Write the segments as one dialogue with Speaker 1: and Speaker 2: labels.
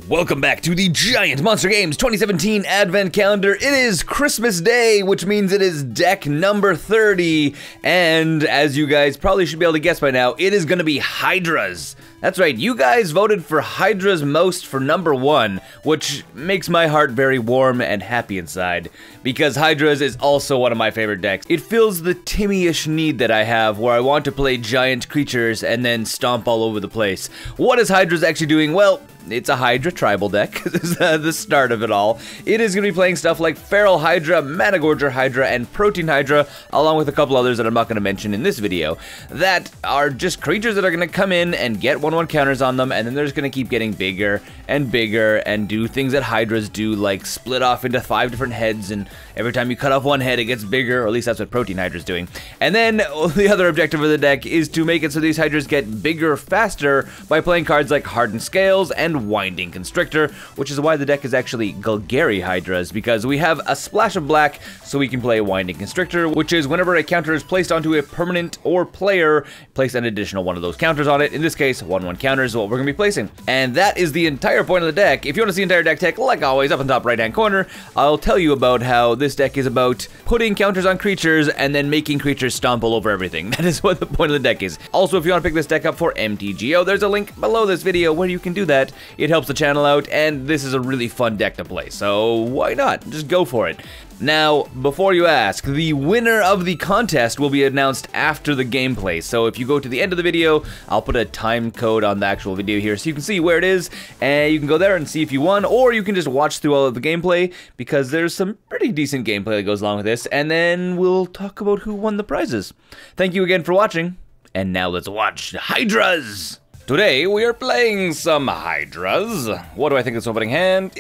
Speaker 1: Welcome back to the Giant Monster Games 2017 Advent Calendar. It is Christmas Day, which means it is deck number 30, and as you guys probably should be able to guess by now, it is going to be Hydras. That's right, you guys voted for Hydras most for number 1, which makes my heart very warm and happy inside, because Hydras is also one of my favorite decks. It fills the Timmy-ish need that I have, where I want to play giant creatures and then stomp all over the place. What is Hydras actually doing? Well, it's a Hydra tribal deck. This is the start of it all. It is going to be playing stuff like Feral Hydra, Managorger Hydra, and Protein Hydra, along with a couple others that I'm not going to mention in this video, that are just creatures that are going to come in and get 1/1 counters on them, and then they're just going to keep getting bigger and bigger and do things that Hydras do, like split off into 5 different heads, and every time you cut off one head, it gets bigger, or at least that's what Protein Hydra's doing. And then the other objective of the deck is to make it so these Hydras get bigger faster by playing cards like Hardened Scales and Winding Constrictor, which is why the deck is actually Golgari Hydras, because we have a splash of black so we can play Winding Constrictor, which is whenever a counter is placed onto a permanent or player, place an additional one of those counters on it. In this case, 1/1 counters is what we're going to be placing. And that is the entire point of the deck. If you want to see entire deck tech, like always, up in the top right-hand corner, I'll tell you about how this deck is about putting counters on creatures and then making creatures stomp all over everything. That is what the point of the deck is. Also, if you want to pick this deck up for MTGO, there's a link below this video where you can do that. It helps the channel out, and this is a really fun deck to play, so why not? Just go for it. Now, before you ask, the winner of the contest will be announced after the gameplay, so if you go to the end of the video, I'll put a time code on the actual video here so you can see where it is, and you can go there and see if you won, or you can just watch through all of the gameplay, because there's some pretty decent gameplay that goes along with this, and then we'll talk about who won the prizes. Thank you again for watching, and now let's watch Hydras! Today, we are playing some Hydras. What do I think of this opening hand?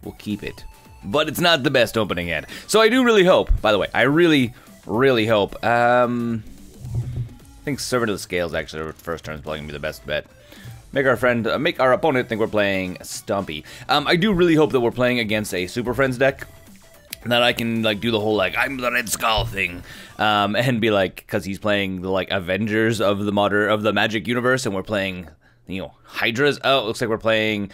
Speaker 1: We'll keep it. But it's not the best opening hand. So I do really hope, by the way, I really hope, I think Servant of the Scales actually, first turn is probably going to be the best bet. Make our opponent think we're playing Stompy. I do really hope that we're playing against a Super Friends deck, that I can, like, do the whole, like, I'm the Red Skull thing, and be like, because he's playing the, like, Avengers of the Magic Universe, and we're playing, you know, Hydras. Oh, it looks like we're playing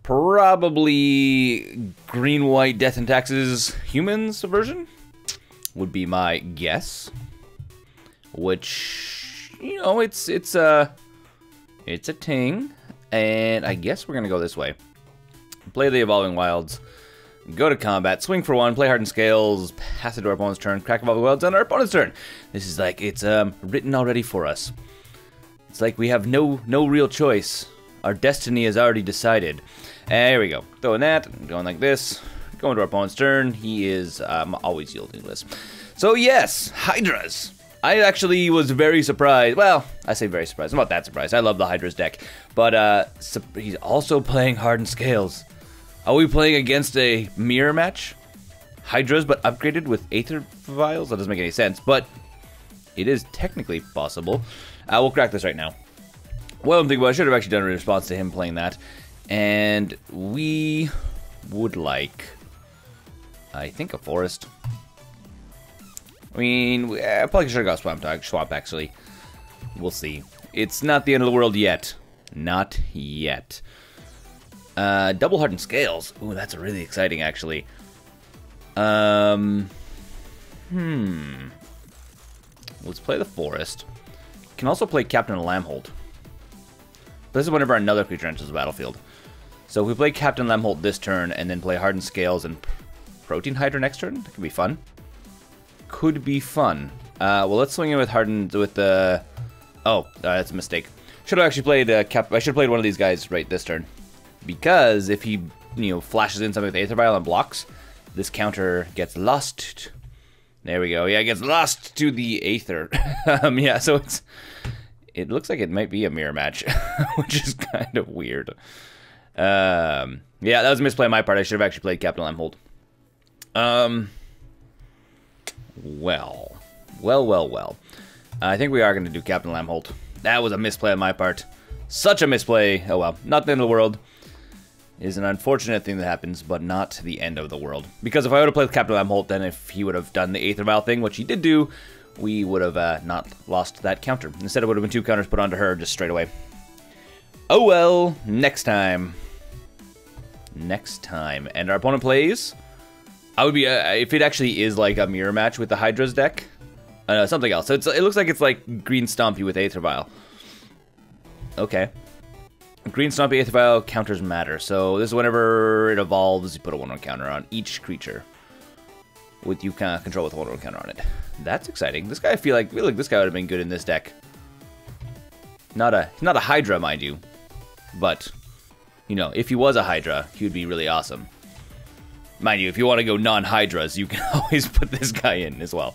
Speaker 1: probably Green-White Death and Taxes Humans version, would be my guess, which, you know, it's a ting, and I guess we're gonna go this way. Play the Evolving Wilds, go to combat, swing for 1, play Hardened Scales, pass it to our opponent's turn, crack Evolving Wilds on our opponent's turn. This is like, it's written already for us. It's like we have no real choice. Our destiny is already decided. There we go. Throwing that, going like this, going to our opponent's turn. He is always yielding this. So yes, Hydras. I actually was very surprised. Well, I say very surprised. I'm not that surprised. I love the Hydras deck. But he's also playing Hardened Scales. Are we playing against a mirror match? Hydras, but upgraded with Aether Vials? That doesn't make any sense, but it is technically possible. We'll crack this right now. Well, I'm thinking, well, I should have actually done a response to him playing that. And we would like, I think, a forest. I mean, I probably should have got Swamp, actually. We'll see. It's not the end of the world yet. Not yet. Double Hardened Scales. Ooh, that's really exciting, actually. Let's play the forest. Can also play Captain Lamholt. This is whenever another creature enters the battlefield. So if we play Captain Lamholt this turn, and then play Hardened Scales and Protein Hydra next turn, that could be fun. Could be fun. Well, let's swing in with Hardened, with the... Oh, that's a mistake. Should have actually played I should have played one of these guys right this turn. Because if he, you know, flashes in something with Aether Vial and blocks, this counter gets lost. There we go. Yeah, it gets lost to the Aether. Yeah, so it looks like it might be a mirror match, which is kind of weird. Yeah, that was a misplay on my part. I should have actually played Captain Lamholt. Well. I think we are going to do Captain Lamholt. That was a misplay on my part. Such a misplay. Oh well, not the end of the world. It is an unfortunate thing that happens, but not the end of the world. Because if I would have played Captain Lamholt, then if he would have done the Aether Vial thing, which he did do, we would have not lost that counter. Instead, it would have been 2 counters put onto her just straight away. Oh well, next time. Next time. And our opponent plays... I would be... if it actually is like a mirror match with the Hydras deck. Something else. So it looks like it's like Green Stompy with Aether Vial. Okay. Green Stompy Aether Vial counters matter. So this is whenever it evolves, you put a 1/1 counter on each creature. With you kind of control with a 1/1 counter on it. That's exciting. This guy, I feel like this guy would have been good in this deck. Not a Hydra, mind you. But, you know, if he was a Hydra, he would be really awesome. Mind you, if you want to go non-Hydras, you can always put this guy in as well.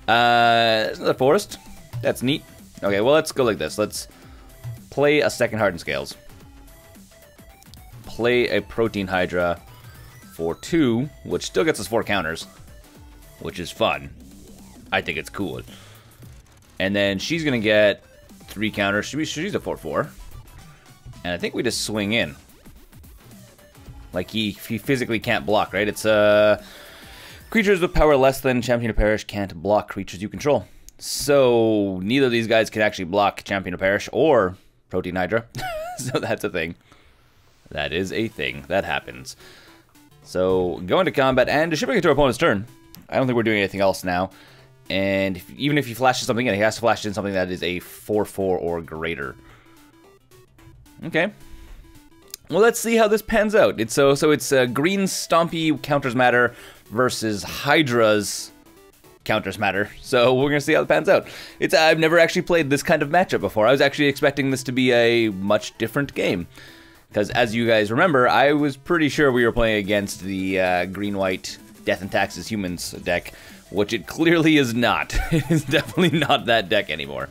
Speaker 1: There's another forest. That's neat. Okay, well, let's go like this. Let's play a second Hardened Scales. Play a Protein Hydra for 2, which still gets us 4 counters. Which is fun. I think it's cool. And then she's going to get 3 counters. She's a 4/4. And I think we just swing in. Like, he physically can't block, right? It's, creatures with power less than Champion of Perish can't block creatures you control. So, neither of these guys can actually block Champion of Perish or Protein Hydra. So, that's a thing. That is a thing. That happens. So, go into combat and shipping it to our opponent's turn. I don't think we're doing anything else now. And even if he flashes something in, he has to flash in something that is a 4/4 or greater. Okay. Well, let's see how this pans out. It's it's Green Stompy counters matter versus Hydra's counters matter. So we're gonna see how it pans out. I've never actually played this kind of matchup before. I was actually expecting this to be a much different game, because as you guys remember, I was pretty sure we were playing against the green-white Death and Taxes Humans deck, which it clearly is not. It is definitely not that deck anymore.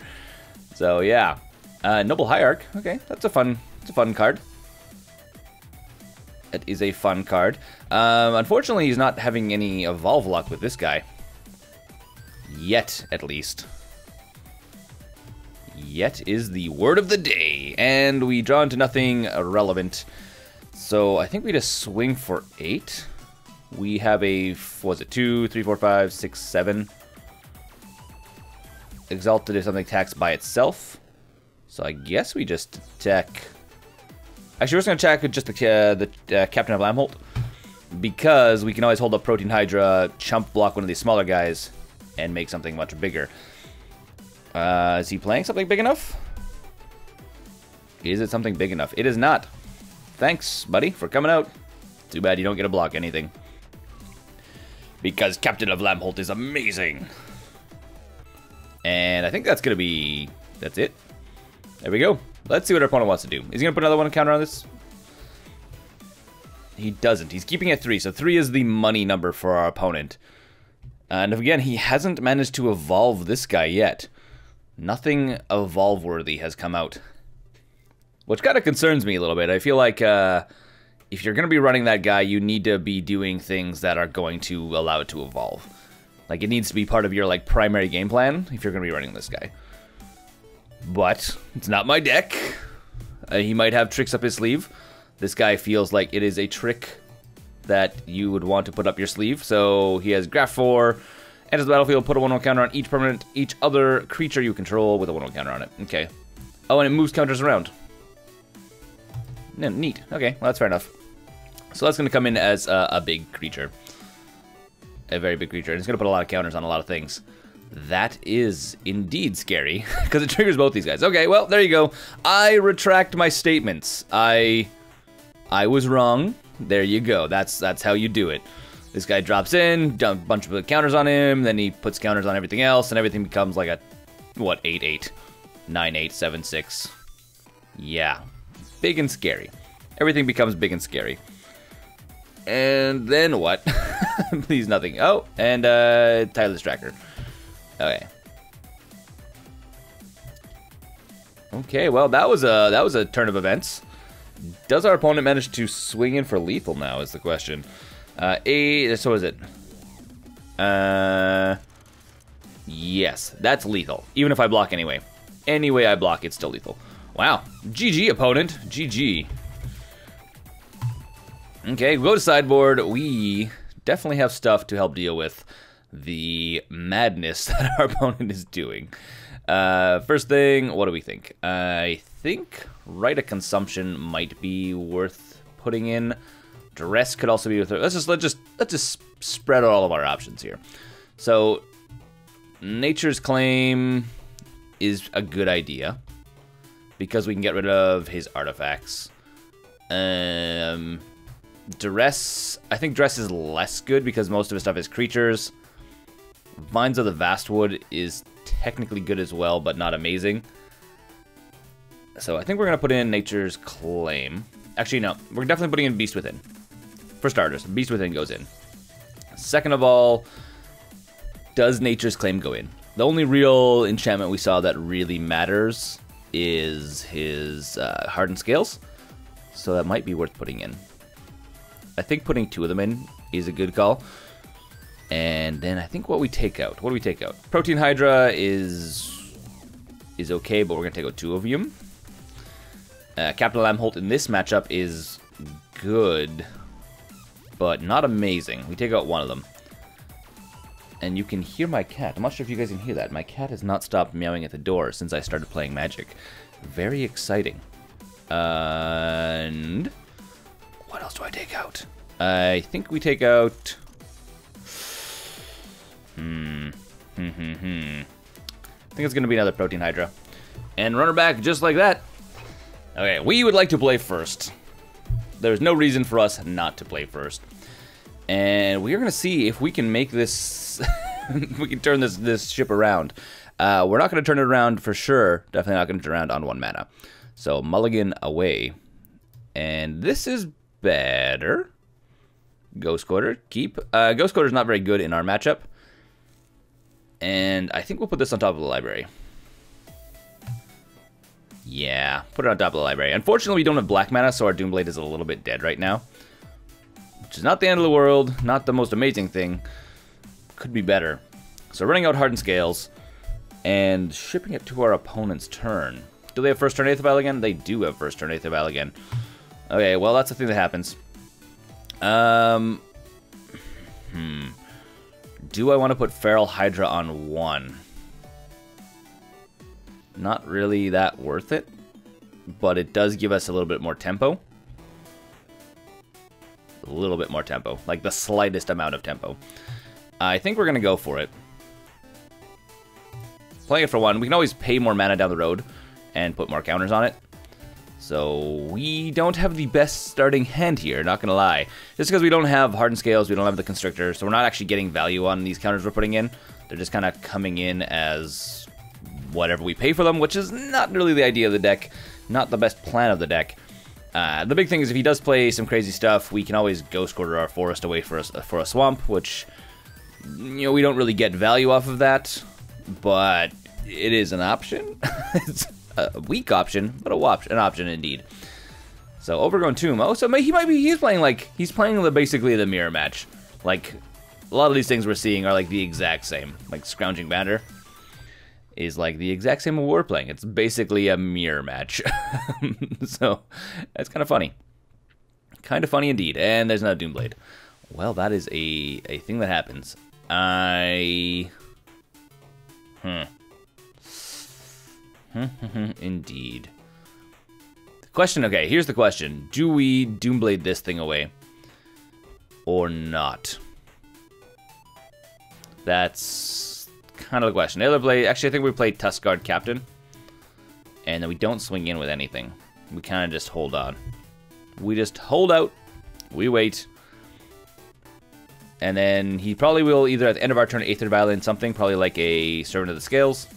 Speaker 1: So yeah, Noble Hierarch. Okay, that's a fun card. That is a fun card. Unfortunately, he's not having any evolve luck with this guy. Yet, at least. Yet is the word of the day. And we draw into nothing relevant. So I think we just swing for 8. We have a, what was it, 2, 3, 4, 5, 6, 7. Exalted if something attacks by itself. So I guess we just attack... Actually, we're just going to attack with just the Captain of Lamholt, because we can always hold up Protein Hydra, chump block one of these smaller guys, and make something much bigger. Is he playing something big enough? Is it something big enough? It is not. Thanks, buddy, for coming out. Too bad you don't get to block anything. Because Captain of Lamholt is amazing. And I think that's going to be... That's it. There we go. Let's see what our opponent wants to do. Is he going to put another one counter on this? He doesn't. He's keeping it 3. So 3 is the money number for our opponent. And again, he hasn't managed to evolve this guy yet. Nothing evolve-worthy has come out. Which kind of concerns me a little bit. I feel like if you're going to be running that guy, you need to be doing things that are going to allow it to evolve. Like, it needs to be part of your like primary game plan if you're going to be running this guy. But it's not my deck. He might have tricks up his sleeve. This guy feels like it is a trick that you would want to put up your sleeve. So he has Graph 4. Enters the battlefield, put a 1/1 counter on each permanent, each other creature you control with a 1/1 counter on it. Okay. Oh, and it moves counters around. Neat. Okay, well, that's fair enough. So that's going to come in as a big creature. A very big creature. And it's going to put a lot of counters on a lot of things. That is indeed scary, because it triggers both these guys. Okay, well, there you go. I retract my statements. I was wrong. There you go. That's how you do it. This guy drops in, dump a bunch of counters on him, then he puts counters on everything else, and everything becomes like a, what, 8-8, 9-8, 7-6. Yeah, big and scary. Everything becomes big and scary. And then what? Please nothing. Oh, and Tireless Tracker. Okay. Okay, well, that was a turn of events. Does our opponent manage to swing in for lethal now is the question. So is it? Yes, that's lethal. Even if I block anyway. Any way I block, it's still lethal. Wow. GG, opponent. GG. Okay, we go to sideboard. We definitely have stuff to help deal with the madness that our opponent is doing. First thing, what do we think? I think Rite of Consumption might be worth putting in. Duress could also be worth it. Let's just spread out all of our options here. So Nature's Claim is a good idea because we can get rid of his artifacts. Duress, I think Duress is less good because most of his stuff is creatures. Vines of the Vastwood is technically good as well, but not amazing. So I think we're going to put in Nature's Claim. Actually, no. We're definitely putting in Beast Within. For starters, Beast Within goes in. Second of all, does Nature's Claim go in? The only real enchantment we saw that really matters is his Hardened Scales. So that might be worth putting in. I think putting 2 of them in is a good call. And then I think what we take out. What do we take out? Protein Hydra is okay, but we're going to take out 2 of them. Captain Lamholt in this matchup is good, but not amazing. We take out 1 of them. And you can hear my cat. I'm not sure if you guys can hear that. My cat has not stopped meowing at the door since I started playing Magic. Very exciting. And what else do I take out? I think we take out... I think it's going to be another Protein Hydra. And run her back just like that. Okay, we would like to play first. There's no reason for us not to play first. And we are going to see if we can make this... we can turn this ship around. We're not going to turn it around for sure. Definitely not going to turn it around on 1 mana. So mulligan away. And this is better. Ghost Quarter, keep. Ghost Quarter is not very good in our matchup. And I think we'll put this on top of the library. Yeah, put it on top of the library. Unfortunately, we don't have black mana, so our Doomblade is a little bit dead right now. Which is not the end of the world, not the most amazing thing. Could be better. So running out Hardened Scales and shipping it to our opponent's turn. Do they have first turn Aether Vial again? They do have first turn Aether Vial again. Okay, well, that's the thing that happens. Do I want to put Feral Hydra on 1? Not really that worth it, but it does give us a little bit more tempo. A little bit more tempo, like the slightest amount of tempo. I think we're going to go for it. Playing it for 1, we can always pay more mana down the road and put more counters on it. So we don't have the best starting hand here, not going to lie. Just because we don't have Hardened Scales, we don't have the Constrictor, so we're not actually getting value on these counters we're putting in. They're just kind of coming in as whatever we pay for them, which is not really the idea of the deck, not the best plan of the deck. The big thing is if he does play some crazy stuff, we can always Ghost Quarter our forest away for a swamp, which, you know, we don't really get value off of that, but it is an option. It's a weak option, but an option indeed. So Overgrown Tomb. Oh, so he's playing basically the mirror match. Like a lot of these things we're seeing are like the exact same. Like Scrounging Banner is like the exact same what we're playing. It's basically a mirror match. So that's kind of funny. Kind of funny indeed. And there's another Doomblade. Well, that is a thing that happens. Indeed. The question, okay, here's the question. Do we Doomblade this thing away? Or not? That's kind of the question. The other play, actually, I think we played Tuskguard Captain. And then we don't swing in with anything. We kind of just hold on. We just hold out. We wait. And then he probably will either at the end of our turn Aether Vial in something, probably like a Servant of the Scales.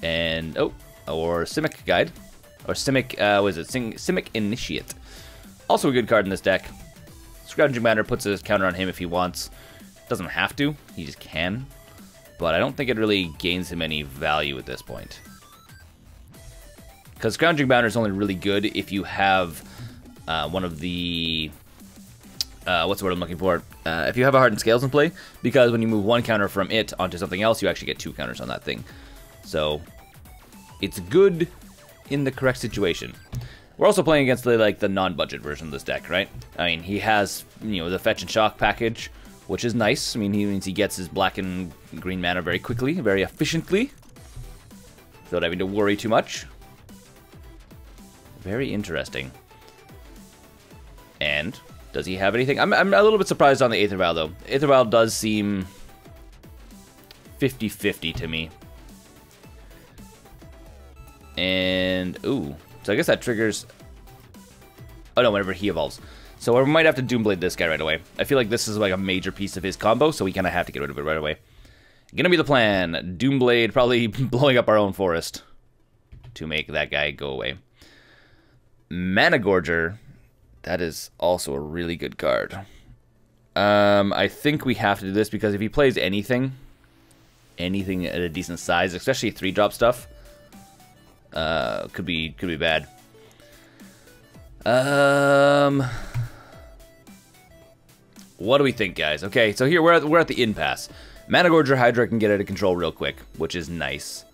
Speaker 1: And, or Simic Guide. Or Simic, what is it? Simic Initiate. Also a good card in this deck. Scrounging Banner puts a counter on him if he wants. Doesn't have to, he just can. But I don't think it really gains him any value at this point. Because Scrounging Banner is only really good if you have one of the... what's the word I'm looking for? If you have a Hardened Scales in play, because when you move 1 counter from it onto something else, you actually get 2 counters on that thing. So it's good in the correct situation. We're also playing against the non-budget version of this deck, right? I mean, he has, you know, the Fetch and Shock package, which is nice. I mean, he means he gets his black and green mana very quickly, very efficiently, without having to worry too much. Very interesting. And does he have anything? I'm a little bit surprised on the Aether Vial, though. Aether Vial does seem 50-50 to me. And, ooh. So I guess that triggers... Oh, no, whenever he evolves. So we might have to Doomblade this guy right away. I feel like this is like a major piece of his combo, so we kind of have to get rid of it right away. Gonna be the plan. Doomblade probably blowing up our own forest to make that guy go away. Mana Gorger. That is also a really good card. I think we have to do this because if he plays anything at a decent size, especially 3-drop stuff, could be bad. What do we think, guys? Okay, so here we're at the impasse. Mana Gorger Hydra can get out of control real quick, which is nice.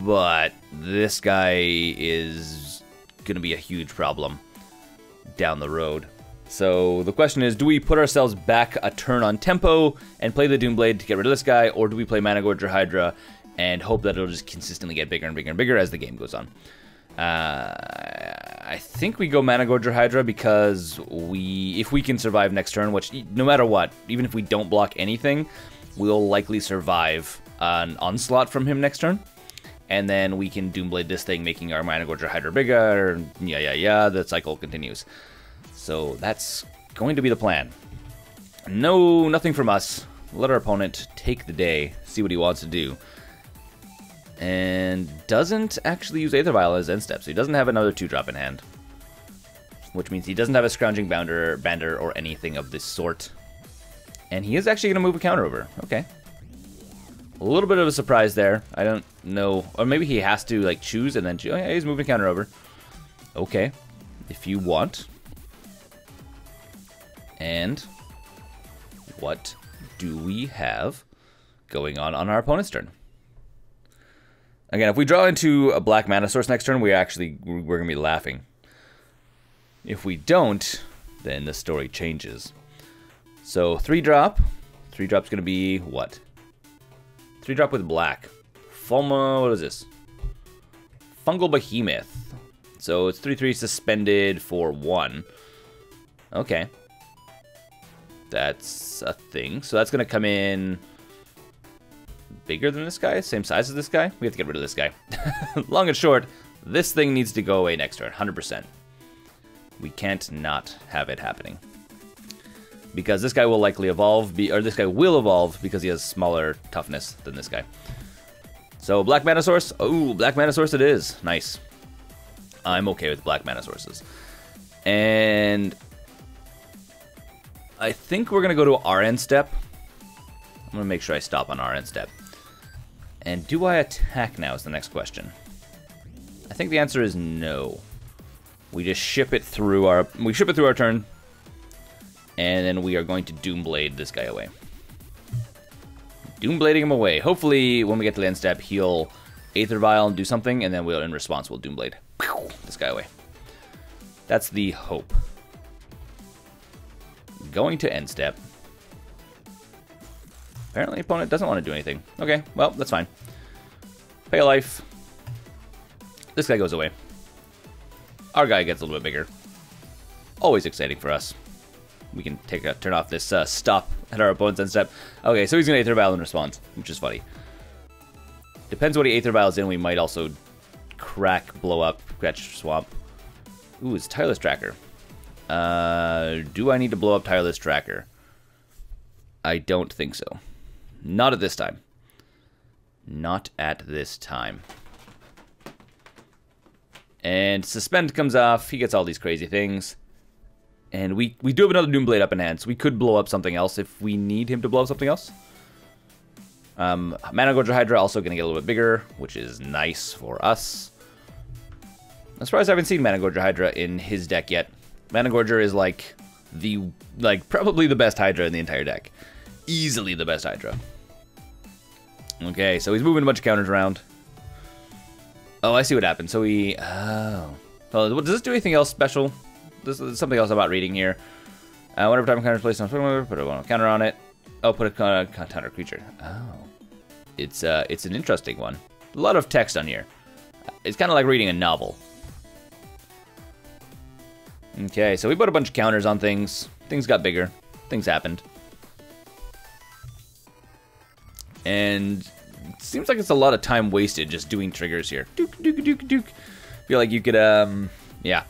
Speaker 1: But this guy is gonna be a huge problem down the road. So the question is, do we put ourselves back a turn on tempo and play the Doomblade to get rid of this guy, or do we play Mana Gorger Hydra and hope that it'll just consistently get bigger and bigger and bigger as the game goes on? I think we go Mana Gorger Hydra because if we can survive next turn, which no matter what, even if we don't block anything, we'll likely survive an onslaught from him next turn. And then we can Doomblade this thing, making our Mana Gorger Hydra bigger, the cycle continues. So that's going to be the plan. No, nothing from us. Let our opponent take the day, see what he wants to do. And doesn't actually use Aether Vial as end step, so he doesn't have another 2-drop in hand. Which means he doesn't have a Scrounging Bander or anything of this sort. And he is actually going to move a counter over. Okay. A little bit of a surprise there. I don't know. Or maybe he has to like choose and then oh yeah, he's moving counter over. Okay. If you want. And what do we have going on our opponent's turn? Again, if we draw into a black mana source next turn, we're going to be laughing. If we don't, then the story changes. So 3-drop. 3-drop's going to be what? 3-drop with black. What is this? Fungal Behemoth. So it's 3/3 suspended for 1. Okay. That's a thing. So that's going to come in bigger than this guy, same size as this guy. We have to get rid of this guy. Long and short, this thing needs to go away next turn, 100%. We can't not have it happening. Because this guy will likely evolve, this guy will evolve because he has smaller toughness than this guy. So, Black Mana Source. Oh, Black Mana Source it is. Nice. I'm okay with Black Mana Sources. And I think we're going to go to our end step. I'm going to make sure I stop on our end step. And do I attack now is the next question. I think the answer is no. We just ship it through our turn. And then we are going to Doomblade this guy away. Doomblading him away. Hopefully, when we get to the end step, he'll Aether Vial and do something, and then in response, we'll Doomblade this guy away. That's the hope. Going to end step. Apparently, opponent doesn't want to do anything. Okay, well, that's fine. Pay a life. This guy goes away. Our guy gets a little bit bigger. Always exciting for us. We can turn off this stop at our opponent's end step. Okay, so he's going to Aether Vial in response, which is funny. Depends what he Aether Vials in. We might also crack, blow up, scratch, swamp. Ooh, it's Tireless Tracker. Do I need to blow up Tireless Tracker? I don't think so. Not at this time. Not at this time. And Suspend comes off. He gets all these crazy things. And we do have another Doomblade up in hand, so we could blow up something else if we need him to blow up something else. Mana Gorger Hydra also going to get a little bit bigger, which is nice for us. I'm surprised I haven't seen Mana Gorger Hydra in his deck yet. Mana Gorger is probably the best Hydra in the entire deck. Easily the best Hydra. Okay, so he's moving a bunch of counters around. Oh, I see what happened. So oh. Well, does this do anything else special? There's something else about reading here. Whenever time counter is placed on a put a counter on it. Oh, put a counter creature. Oh. It's an interesting one. A lot of text on here. It's kind of like reading a novel. Okay, so we put a bunch of counters on things. Things got bigger. Things happened. And it seems like it's a lot of time wasted just doing triggers here. Duke, duke, duke, duke. Feel like you could, yeah.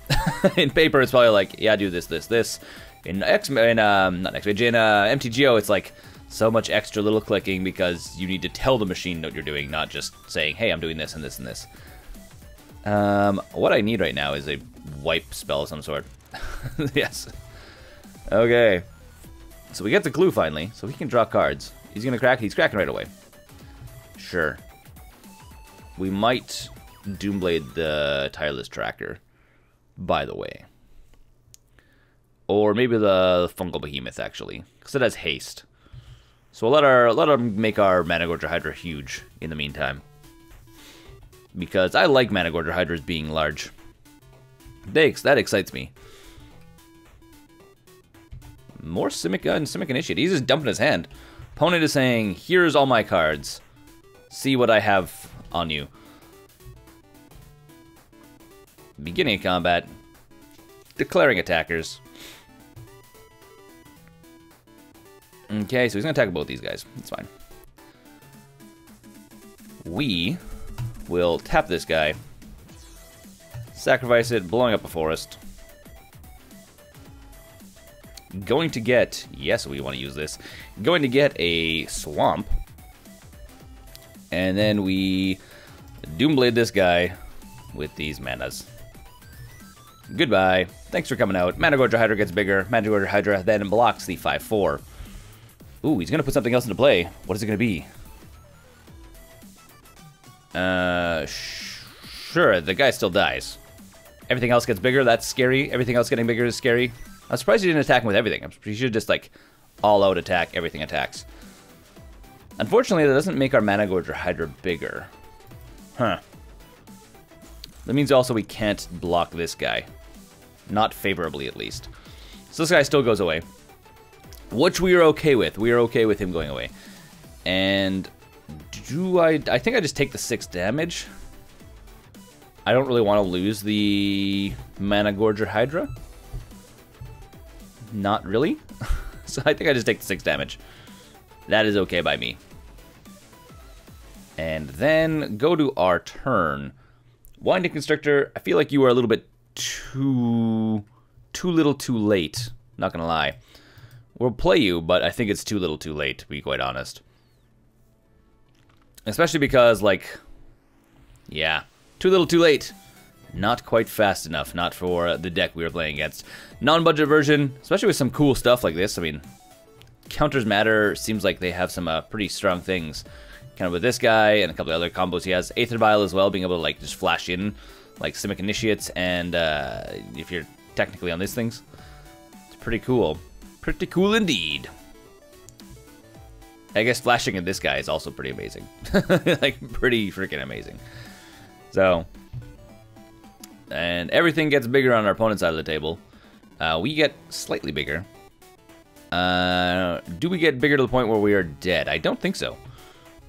Speaker 1: In paper, it's probably like, yeah, do this, this, this. In not XMage, in MTGO, it's like so much extra little clicking because you need to tell the machine what you're doing, not just saying, hey, I'm doing this and this and this. What I need right now is a wipe spell of some sort. Yes. Okay. So we get the clue finally, so he can draw cards. He's gonna crack. He's cracking right away. Sure. We might Doomblade the Tireless Tracker, by the way. Or maybe the Fungal Behemoth, actually, because it has haste. So we'll let them make our Managorger Hydra huge in the meantime. Because I like Managorger Hydras being large. That excites me. More Simic and Simic Initiate. He's just dumping his hand. Opponent is saying, here's all my cards. See what I have on you. Beginning of combat. Declaring attackers. Okay, so he's going to attack both these guys. That's fine. We will tap this guy. Sacrifice it, blowing up a forest. Going to get... Yes, we want to use this. Going to get a swamp. And then we Doomblade this guy with these manas. Goodbye. Thanks for coming out. Managorger Hydra gets bigger. Managorger Hydra then blocks the 5/4. Ooh, he's going to put something else into play. What is it going to be? Sure, the guy still dies. Everything else gets bigger, that's scary. Everything else getting bigger is scary. I'm surprised he didn't attack him with everything. He should just, like, all-out attack, everything attacks. Unfortunately, that doesn't make our Managorger Hydra bigger. Huh. That means also we can't block this guy. Not favorably, at least. So this guy still goes away. Which we are okay with. We are okay with him going away. And I think I just take the 6 damage. I don't really want to lose the Managorger Hydra. Not really. So I think I just take the 6 damage. That is okay by me. And then go to our turn. Winding Constrictor, I feel like you are a little bit too little too late. Not gonna lie. We'll play you, but I think it's too little too late, to be quite honest. Especially because, like, yeah, too little too late. Not quite fast enough, not for the deck we were playing against. Non-budget version, especially with some cool stuff like this. I mean, counters matter. Seems like they have some pretty strong things. Kind of with this guy and a couple of other combos he has. Aether Vial as well, being able to, like, just flash in, like, Simic Initiates, and if you're technically on these things, it's pretty cool. Pretty cool indeed. I guess flashing at this guy is also pretty amazing. Like, pretty freaking amazing. So, and everything gets bigger on our opponent's side of the table. We get slightly bigger. Do we get bigger to the point where we are dead? I don't think so.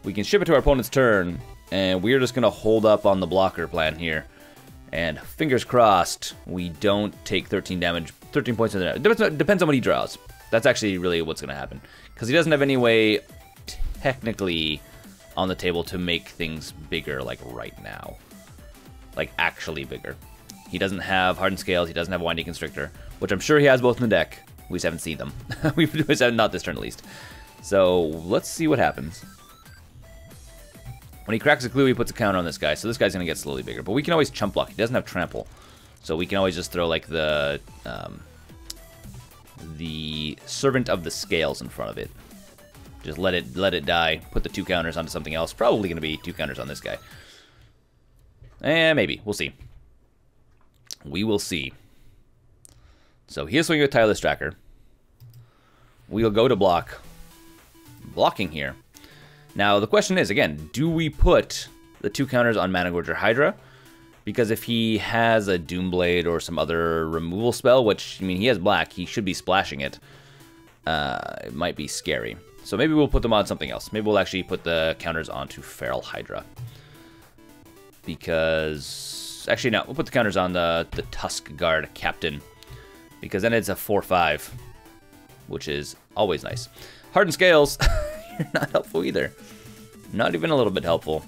Speaker 1: We can ship it to our opponent's turn, and we're just going to hold up on the blocker plan here. And fingers crossed, we don't take 13 damage, 13 points in there. Depends on what he draws. That's actually really what's going to happen. Because he doesn't have any way, technically, on the table to make things bigger, like, right now. Like, actually bigger. He doesn't have Hardened Scales, he doesn't have Winding Constrictor, which I'm sure he has both in the deck. We just haven't seen them. Not this turn, at least. So, let's see what happens. When he cracks a clue, he puts a counter on this guy, so this guy's going to get slowly bigger. But we can always chump block. He doesn't have trample. So we can always just throw, like, the Servant of the Scales in front of it. Just let it die. Put the 2 counters onto something else. Probably going to be 2 counters on this guy. Maybe. We'll see. We will see. So here's swinging with Tireless Tracker. We'll go to block. Blocking here. Now, the question is, again, do we put the 2 counters on Managorger Hydra? Because if he has a Doomblade or some other removal spell, which, I mean, he has black, he should be splashing it. It might be scary. So maybe we'll put them on something else. Maybe we'll actually put the counters onto Feral Hydra. Because... Actually, no. We'll put the counters on the Tusk Guard Captain. because then it's a 4/5, which is always nice. Hardened Scales, you're not helpful either. Not even a little bit helpful.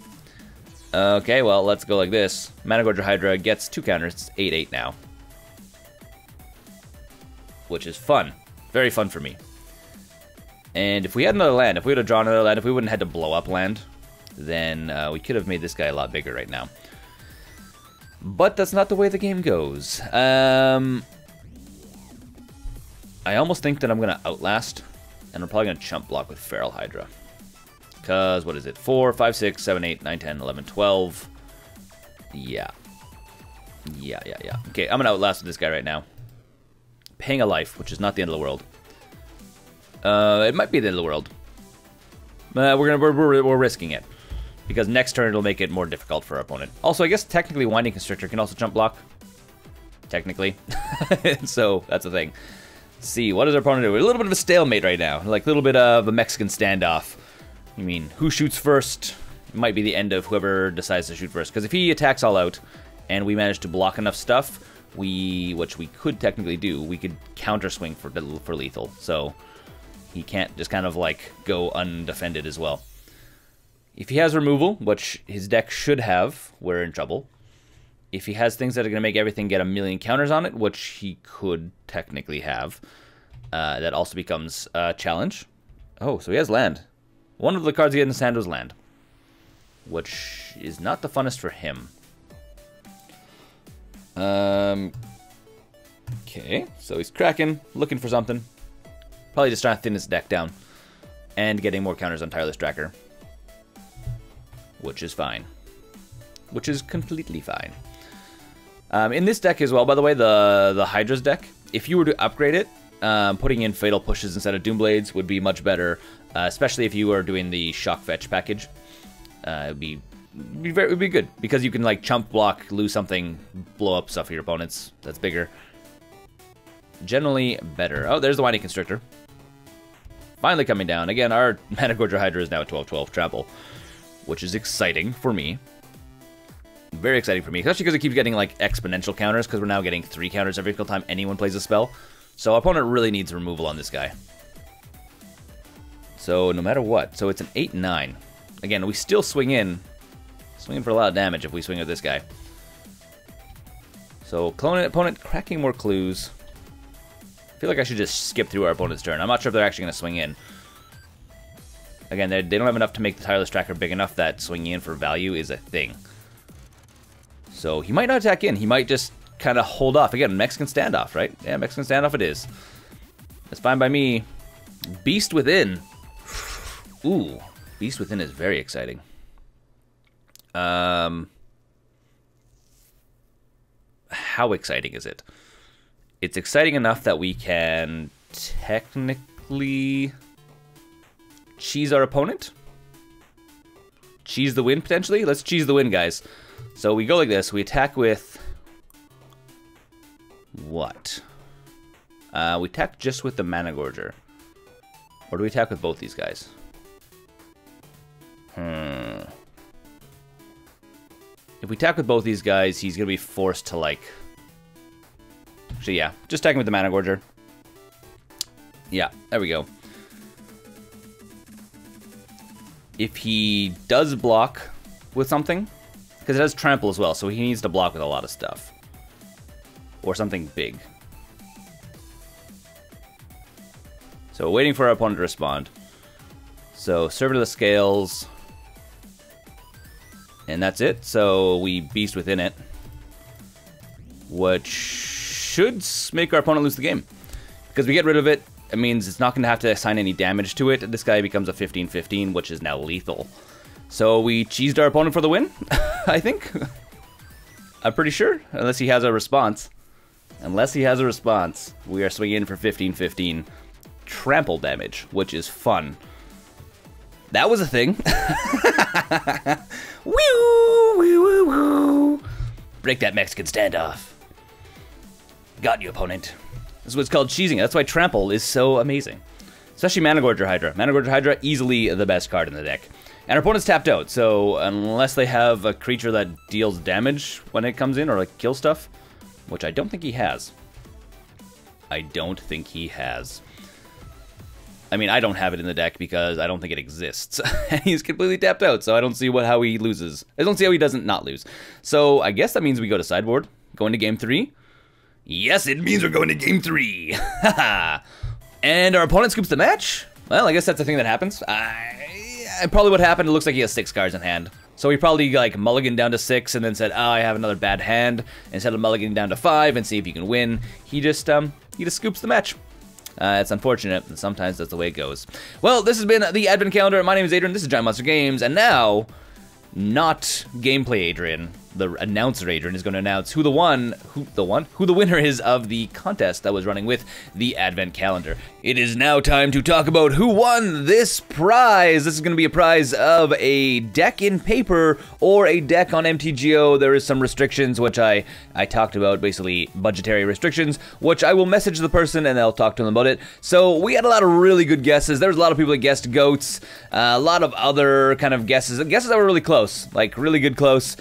Speaker 1: Okay, well, let's go like this. Golgari Hydra gets 2 counters. It's 8/8 now. Which is fun. Very fun for me. And if we had another land, if we would have drawn another land, if we wouldn't have had to blow up land, then we could have made this guy a lot bigger right now. But that's not the way the game goes. I almost think that I'm going to Outlast, and I'm probably going to chump block with Feral Hydra. Because, what is it? 4, 5, 6, 7, 8, 9, 10, 11, 12. Yeah. Yeah. Okay, I'm going to Outlast with this guy right now. Paying a life, which is not the end of the world. It might be the end of the world. We're risking it. Because next turn it'll make it more difficult for our opponent. Also, I guess technically Winding Constrictor can also jump block. Technically. So, that's the thing. Let's see, what does our opponent do? A little bit of a stalemate right now. Like a little bit of a Mexican standoff. I mean, who shoots first? It might be the end of whoever decides to shoot first. Because if he attacks all out, and we manage to block enough stuff, which we could technically do, we could counter swing for lethal. So he can't just kind of like go undefended as well. If he has removal, which his deck should have, we're in trouble. If he has things that are going to make everything get a million counters on it, which he could technically have, that also becomes a challenge. Oh, so he has land. One of the cards he had in his hand was land, which is not the funnest for him. Okay, so he's cracking, looking for something. Probably just trying to thin his deck down. And getting more counters on Tireless Tracker. Which is fine. Which is completely fine. In this deck as well, by the way, the Hydras deck, if you were to upgrade it, putting in Fatal Pushes instead of Doomblades would be much better. Especially if you are doing the Shock Fetch package. It would be good, because you can like chump block, lose something, blow up stuff for your opponents. That's bigger. Generally better. Oh, there's the Winding Constrictor. Finally coming down. Again, our Golgari Hydra is now at 12/12 trample, which is exciting for me. Very exciting for me, especially because it keeps getting like exponential counters, because we're now getting 3 counters every single time anyone plays a spell. So our opponent really needs removal on this guy. So no matter what, so it's an 8/9. Again, we still swing in. Swinging for a lot of damage if we swing at this guy. So, opponent cracking more clues. I feel like I should just skip through our opponent's turn. I'm not sure if they're actually going to swing in. Again, they don't have enough to make the Tireless Tracker big enough that swinging in for value is a thing. So, he might not attack in. He might just kind of hold off. Again, Mexican standoff, right? Yeah, Mexican standoff it is. That's fine by me. Beast Within. Ooh, Beast Within is very exciting. How exciting is it? It's exciting enough that we can technically cheese our opponent. Cheese the win, potentially? Let's cheese the win, guys. So we go like this. We attack with... what? We attack just with the Mana Gorger. Or do we attack with both these guys? If we attack with both these guys, he's going to be forced to, like... Actually, yeah. Just attacking with the Mana Gorger. Yeah, there we go. If he does block with something, because it has trample as well, so he needs to block with a lot of stuff. Or something big. So, waiting for our opponent to respond. So, Servant of the Scales... and that's it. So we Beast Within it, which should make our opponent lose the game. Because we get rid of it, it means it's not going to have to assign any damage to it. This guy becomes a 15/15, which is now lethal. So we cheesed our opponent for the win, I think. I'm pretty sure, unless he has a response. Unless he has a response, we are swinging in for 15/15 trample damage, which is fun. That was a thing. Woo, woo, woo, woo. Break that Mexican standoff. Got you, opponent. This is what's called cheesing. That's why trample is so amazing. Especially Golgari Hydra. Golgari Hydra, easily the best card in the deck. And our opponent's tapped out, so unless they have a creature that deals damage when it comes in, or like kill stuff, which I don't think he has. I don't think he has. I mean, I don't have it in the deck because I don't think it exists. And he's completely tapped out, so I don't see how he loses. I don't see how he doesn't not lose. So I guess that means we go to sideboard, go into game 3. Yes, it means we're going to game 3. And our opponent scoops the match? Well, I guess that's the thing that happens. Probably what happened, it looks like he has 6 cards in hand. So he probably like mulliganed down to 6 and then said, oh, I have another bad hand. Instead of mulliganing down to 5 and see if you can win, he just scoops the match. It's unfortunate, and sometimes that's the way it goes. Well, this has been the Advent Calendar. My name is Adrian, this is GiantMonsterGames, and now, not gameplay Adrian, the announcer Adrian is going to announce who the winner is of the contest that was running with the Advent Calendar. It is now time to talk about who won this prize. This is going to be a prize of a deck in paper or a deck on MTGO. There is some restrictions, which I talked about, basically budgetary restrictions, which I will message the person and I'll talk to them about it. So we had a lot of really good guesses. There was a lot of people that guessed goats, a lot of other kind of guesses that were really close, like really good close.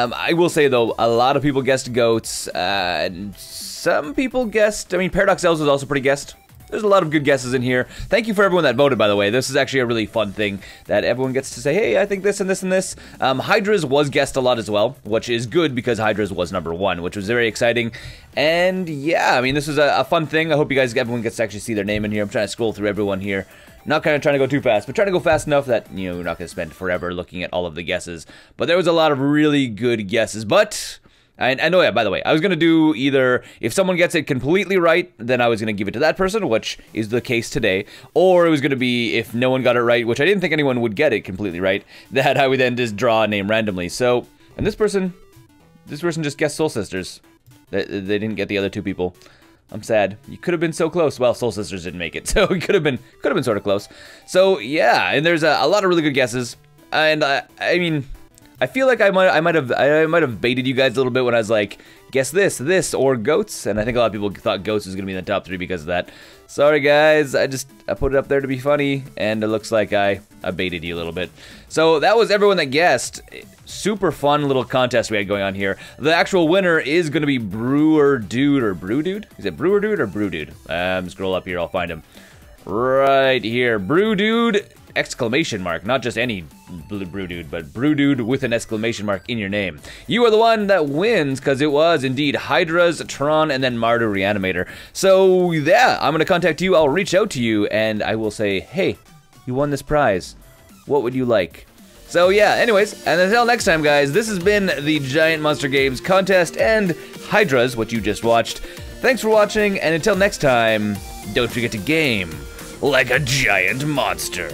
Speaker 1: I will say, though, a lot of people guessed goats, and some people guessed, I mean, Paradox Elves was also pretty guessed. There's a lot of good guesses in here. Thank you for everyone that voted, by the way. This is actually a really fun thing that everyone gets to say, hey, I think this and this and this. Hydras was guessed a lot as well, which is good because Hydras was #1, which was very exciting. And yeah, I mean, this is a fun thing. I hope everyone gets to actually see their name in here. I'm trying to scroll through everyone here. Not kind of trying to go too fast, but trying to go fast enough that, you know, we're not going to spend forever looking at all of the guesses. But there was a lot of really good guesses. But, I know, yeah, by the way, I was going to do either, if someone gets it completely right, then I was going to give it to that person, which is the case today. Or it was going to be, if no one got it right, which I didn't think anyone would get it completely right, that I would then just draw a name randomly. So, and this person just guessed Soul Sisters. They didn't get the other 2 people. I'm sad. You could have been so close. Well, Soul Sisters didn't make it, so it could have been sort of close. So yeah, and there's a lot of really good guesses, and I mean, I feel like I might have baited you guys a little bit when I was like, guess this, or goats, and I think a lot of people thought goats was gonna be in the top 3 because of that. Sorry guys, I put it up there to be funny, and it looks like I baited you a little bit. So that was everyone that guessed. Super fun little contest we had going on here. The actual winner is going to be Brewer Dude or Brew Dude? Is it Brewer Dude or Brew Dude? Scroll up here, I'll find him. Right here. Brew Dude, exclamation mark. Not just any Brew Dude, but Brew Dude with an exclamation mark in your name. You are the one that wins because it was indeed Hydras, Tron, and then Mardu Reanimator. So yeah, I'm going to contact you. I'll reach out to you and I will say, hey, you won this prize. What would you like? So yeah, anyways, and until next time, guys, this has been the GiantMonsterGames contest and Hydras, what you just watched. Thanks for watching, and until next time, don't forget to game like a giant monster.